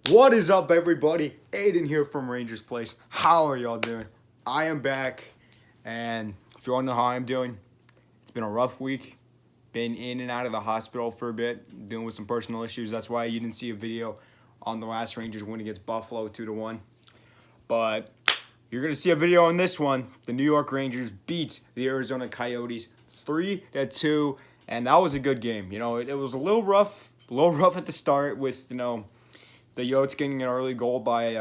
What is up, everybody? Aiden here from Rangers Place. How are y'all doing? I am back, and if you want to know how I'm doing, it's been a rough week. Been in and out of the hospital for a bit, dealing with some personal issues. That's why you didn't see a video on the last Rangers win against Buffalo 2-1. But you're going to see a video on this one. The New York Rangers beat the Arizona Coyotes 3-2, and that was a good game. You know, it was a little rough at the start with, the Yotes getting an early goal by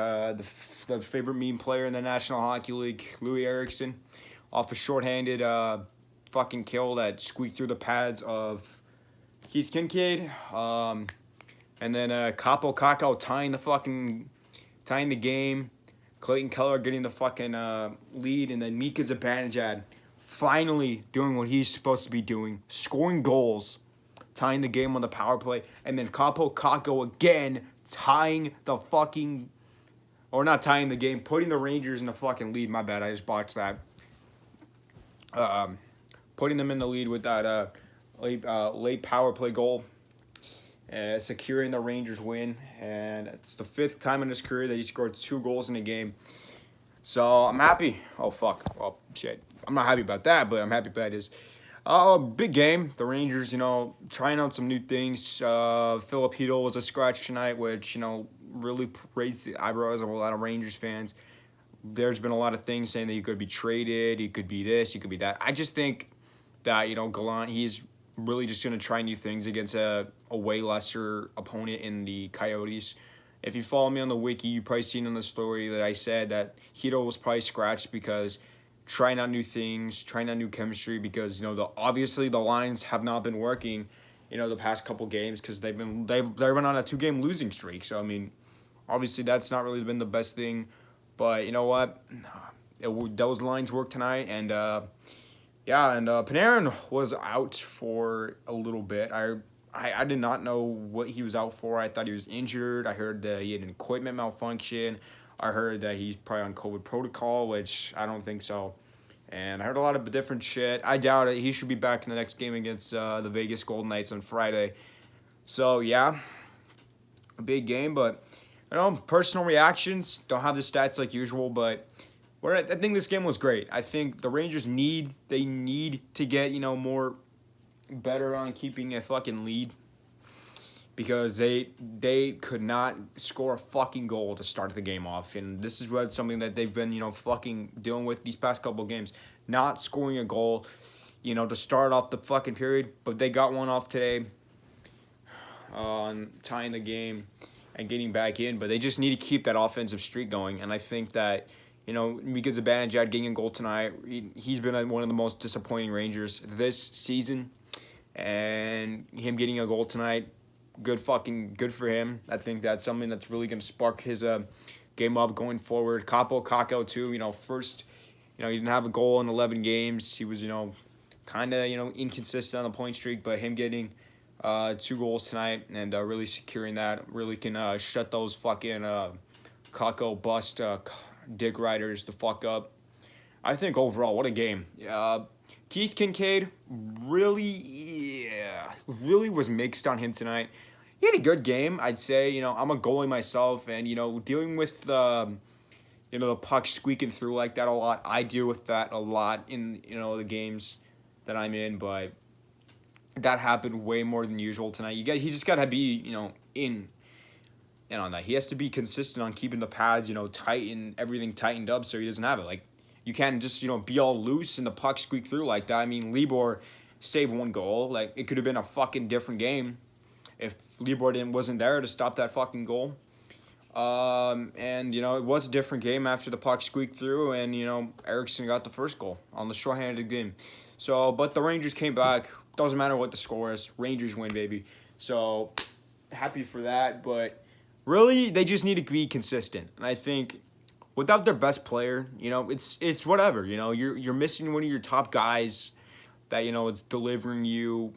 the favorite meme player in the National Hockey League, Louis Eriksson, off a shorthanded fucking kill that squeaked through the pads of Keith Kincaid. And then Kaapo Kakko tying the game. Clayton Keller getting the fucking lead, and then Mika Zibanejad finally doing what he's supposed to be doing, scoring goals, tying the game on the power play, and then Kaapo Kakko again tying the fucking, or not tying the game, putting the Rangers in the fucking lead. My bad, I just botched that. Putting them in the lead with that late power play goal, securing the Rangers win, and it's the 5th time in his career that he scored 2 goals in a game. So I'm happy. Oh fuck. Oh shit. I'm not happy about that, but I'm happy about this. Big game. The Rangers, trying out some new things. Philip Hedl was a scratch tonight, which, really raised the eyebrows of a lot of Rangers fans. There's been a lot of things saying that he could be traded, he could be this, he could be that. I just think that, Gallant, he's really just going to try new things against a way lesser opponent in the Coyotes. If you follow me on the wiki, you've probably seen in the story that I said that Hedl was probably scratched because trying out new things, trying out new chemistry, because obviously the lines have not been working, the past couple games, because they've been on a 2-game losing streak. So I mean, obviously that's not really been the best thing, but you know what, those lines work tonight, and Panarin was out for a little bit. I did not know what he was out for. I thought he was injured. I heard that he had an equipment malfunction. I heard that he's probably on COVID protocol, which I don't think so. And I heard a lot of different shit. I doubt it. He should be back in the next game against the Vegas Golden Knights on Friday. So, yeah, a big game. But, personal reactions. Don't have the stats like usual, but I think this game was great. I think the Rangers need to get, more better on keeping a fucking lead, because they could not score a fucking goal to start the game off. And this is something that they've been, fucking dealing with these past couple of games. Not scoring a goal, to start off the fucking period. But they got one off today on tying the game and getting back in. But they just need to keep that offensive streak going. And I think that, Mika Zibanejad getting a goal tonight, he's been one of the most disappointing Rangers this season. And him getting a goal tonight, good for him. I think that's something that's really going to spark his game up going forward. Kaapo Kakko too, first, he didn't have a goal in 11 games. He was, kind of, inconsistent on the point streak, but him getting 2 goals tonight and really securing that really can shut those fucking Kakko bust dick riders the fuck up. I think overall, what a game. Keith Kincaid really was mixed on him tonight. He had a good game, I'd say. I'm a goalie myself, and, dealing with, the puck squeaking through like that a lot. I deal with that a lot in, the games that I'm in, but that happened way more than usual tonight. He just got to be, in on that. He has to be consistent on keeping the pads, tight and everything tightened up so he doesn't have it. Like, you can't just, be all loose and the puck squeak through like that. I mean, Libor saved 1 goal. Like, it could have been a fucking different game if Libor wasn't there to stop that fucking goal. And, it was a different game after the puck squeaked through and, Eriksson got the first goal on the shorthanded game. So, but the Rangers came back. Doesn't matter what the score is. Rangers win, baby. So, happy for that. But really, they just need to be consistent. And I think without their best player, it's whatever. You're missing one of your top guys that, it's delivering you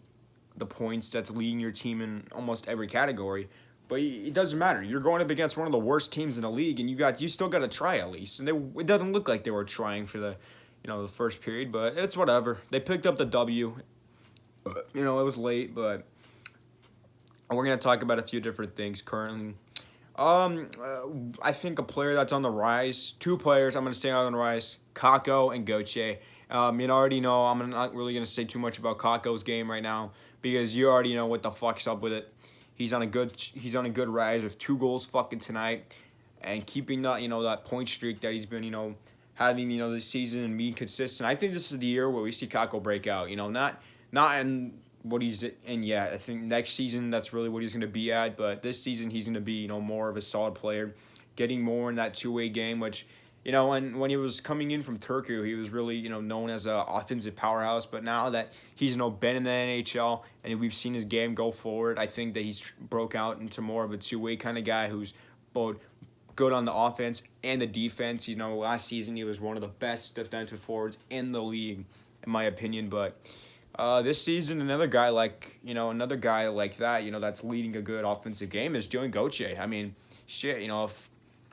the points, that's leading your team in almost every category. But it doesn't matter. You're going up against one of the worst teams in the league, and you still got to try at least. And it doesn't look like they were trying for the first period, but it's whatever. They picked up the W. It was late, but we're going to talk about a few different things currently. I think a player that's on the rise, two players I'm going to say on the rise, Kako and Goche. You already know I'm not really going to say too much about Kako's game right now because you already know what the fuck's up with it. He's on a good rise with 2 goals fucking tonight and keeping that, that point streak that he's been, having, this season and being consistent. I think this is the year where we see Kako break out, not in what he's in yet. I think next season that's really what he's going to be at, but this season he's going to be, more of a solid player, getting more in that two-way game, which, when he was coming in from Turku, he was really, known as an offensive powerhouse, but now that he's, been in the NHL and we've seen his game go forward, I think that he's broke out into more of a two-way kind of guy who's both good on the offense and the defense. Last season he was one of the best defensive forwards in the league, in my opinion, but this season, another guy like that, that's leading a good offensive game is Dylan Gauthier. I mean, shit,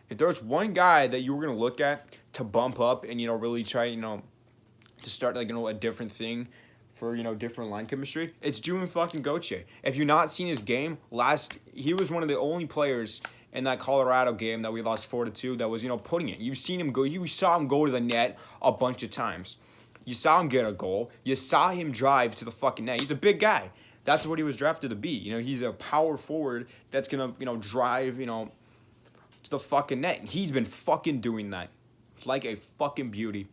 if there's one guy that you were gonna look at to bump up and really try, to start a different thing for different line chemistry, it's Dylan fucking Gauthier. If you've not seen his game, he was one of the only players in that Colorado game that we lost 4-2 that was putting it. You've seen him go. You saw him go to the net a bunch of times. You saw him get a goal. You saw him drive to the fucking net. He's a big guy. That's what he was drafted to be. He's a power forward that's going to, drive, to the fucking net. And he's been fucking doing that like a fucking beauty.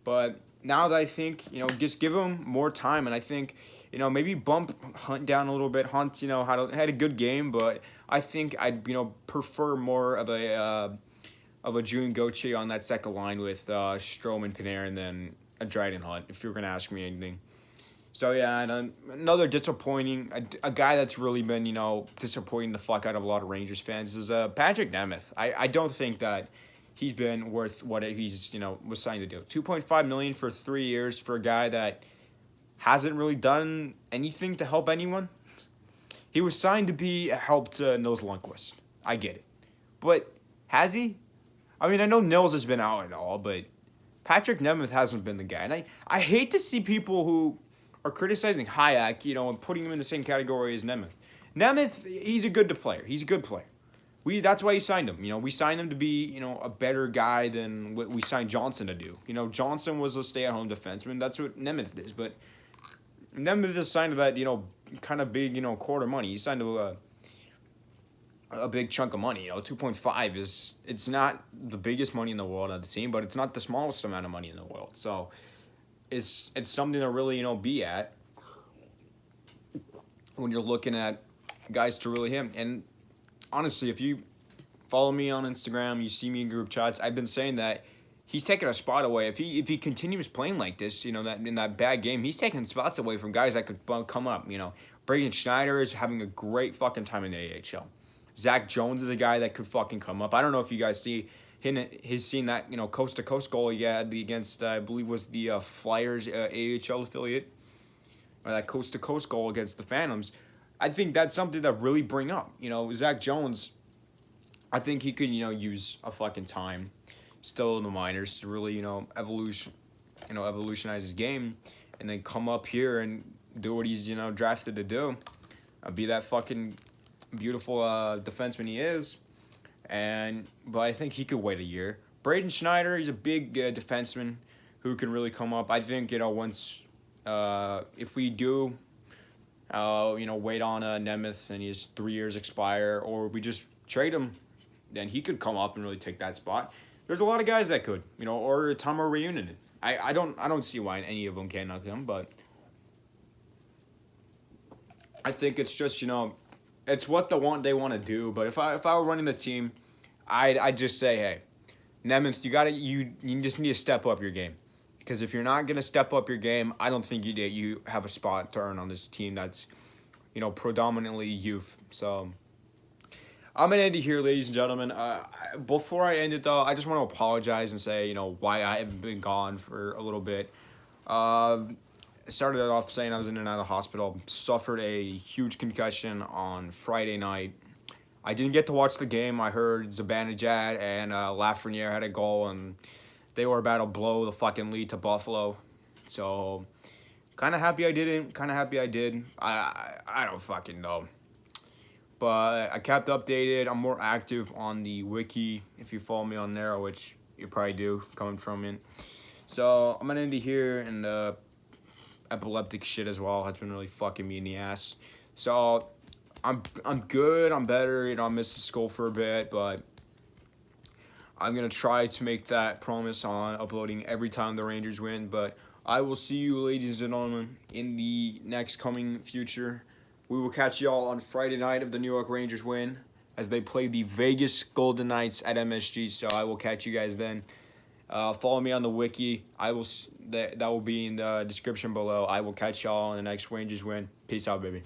But now that I think, just give him more time. And I think, maybe bump Hunt down a little bit. Hunt, had a good game. But I think I'd, prefer more of a June Gauthier on that second line with Strome and Panarin than a Dryden Hunt, if you're going to ask me anything. So, yeah, and another disappointing, a guy that's really been, disappointing the fuck out of a lot of Rangers fans is Patrick Nemeth. I don't think that he's been worth what he's, was signed to do. $2.5 million for 3 years for a guy that hasn't really done anything to help anyone. He was signed to be a help to Nils Lundqvist. I get it. But has he? I mean, I know Nils has been out and all, but Patrick Nemeth hasn't been the guy. And I hate to see people who are criticizing Hayek, and putting him in the same category as Nemeth. Nemeth, he's a good player. He's a good player. That's why he signed him. We signed him to be, a better guy than what we signed Johnson to do. Johnson was a stay-at-home defenseman. That's what Nemeth is. But Nemeth is signed to that, kind of big, quarter money. He signed to a big chunk of money. 2.5 it's not the biggest money in the world on the team, but it's not the smallest amount of money in the world. So it's something to really, be at when you're looking at guys to really him. And honestly, if you follow me on Instagram, you see me in group chats, I've been saying that he's taking a spot away. If he continues playing like this, that in that bad game, he's taking spots away from guys that could come up. Braden Schneider is having a great fucking time in the AHL. Zach Jones is a guy that could fucking come up. I don't know if you guys see he's seen that, coast-to-coast goal he had against, I believe was the Flyers AHL affiliate, or that coast-to-coast goal against the Phantoms. I think that's something to really bring up. Zach Jones, I think he could, use a fucking time still in the minors to really, evolutionize his game and then come up here and do what he's, drafted to do. Be that fucking beautiful defenseman he is. But I think he could wait a year. Braden Schneider, he's a big defenseman who can really come up. I think, once, if we do, wait on Nemeth and his 3 years expire, or we just trade him, then he could come up and really take that spot. There's a lot of guys that could, or Tomo Reunanen. I don't see why any of them can't knock him, but I think it's just, it's what they want to do. But if I were running the team, I'd just say, hey, Nemeth, you just need to step up your game. Because if you're not going to step up your game, I don't think you have a spot to earn on this team that's, predominantly youth. So I'm going to end it here, ladies and gentlemen. Before I end it, though, I just want to apologize and say, why I haven't been gone for a little bit. I started off saying I was in and out of the hospital. Suffered a huge concussion on Friday night. I didn't get to watch the game. I heard Zibanejad and Lafreniere had a goal, and they were about to blow the fucking lead to Buffalo. So, kind of happy I didn't. Kind of happy I did. I don't fucking know. But I kept updated. I'm more active on the wiki if you follow me on there, which you probably do, coming from it. So I'm gonna end it here, and epileptic shit as well has been really fucking me in the ass. So I'm good. I'm better. You know, I missed school for a bit, but I'm gonna try to make that promise on uploading every time the Rangers win. But I will see you, ladies and gentlemen, in the next coming future. We will catch y'all on Friday night of the New York Rangers win as they play the Vegas Golden Knights at MSG. So I will catch you guys then. Follow me on the wiki. That will be in the description below. I will catch y'all on the next Rangers win. Peace out, baby.